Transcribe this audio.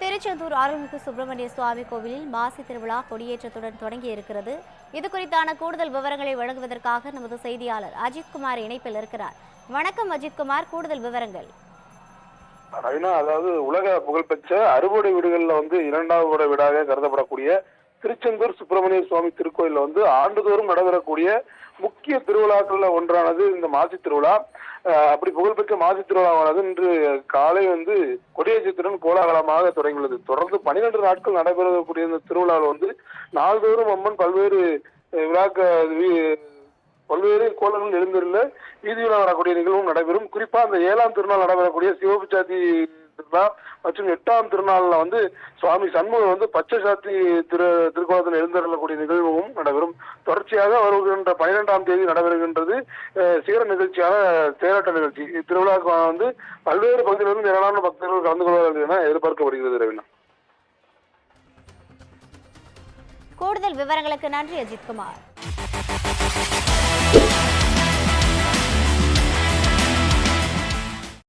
திருச்செந்தூர் அருள்மிகு சுப்பிரமணிய சுவாமி கோவிலில் மாசி திருவிழா கொடியேற்றத்துடன் தொடங்கி இருக்கிறது. இது குறித்தான கூடுதல் விவரங்களை வழங்குவதற்காக நமது செய்தியாளர் அஜித்குமார் இணைப்பில் இருக்கிறார். வணக்கம் அஜித்குமார், கூடுதல் விவரங்கள். அதாவது உலக புகழ்பெற்ற அறுபடை வீடுகள்ல இரண்டாவது வீடாக கருதப்படக்கூடிய திருச்செந்தூர் சுப்பிரமணிய சுவாமி திருக்கோயில்ல ஆண்டுதோறும் நடைபெறக்கூடிய முக்கிய திருவிழாக்கள்ல ஒன்றானது இந்த மாசி திருவிழா. அப்படி புகழ்பெற்ற மாசி திருவிழாவானது இன்று காலை கொடியேற்றத்துடன் கோலாகலமாக தொடங்கியுள்ளது. தொடர்ந்து 12 நாட்கள் நடைபெறக்கூடிய இந்த திருவிழாவில் நாள்தோறும் அம்மன் பல்வேறு கோலங்கள் எழுந்துள்ள வீதியில் வரக்கூடிய நிகழ்வும் நடைபெறும். குறிப்பா அந்த 7ஆம் திருநாள் நடைபெறக்கூடிய சிவபிச்சாத்தி திருவிழா மற்றும் 8ஆம் திருநாள்ல சுவாமி சண்முகம் பச்சை சாத்தி திருக்கோலத்தில் எழுந்தருளக்கூடிய நிகழ்வும் நடைபெறும். தொடர்ச்சியாக வருகின்ற 12ஆம் தேதி நடைபெறுகின்றது சீர நிகழ்ச்சியான தேரோட்ட நிகழ்ச்சி. இத்திருவிழாவுக்கு பல்வேறு பகுதிகளிலிருந்து ஏராளமான பக்தர்கள் கலந்து கொள்வார்கள் என எதிர்பார்க்கப்படுகிறது. ரவினா, கூடுதல் விவரங்களுக்கு நன்றி அஜித்குமார்.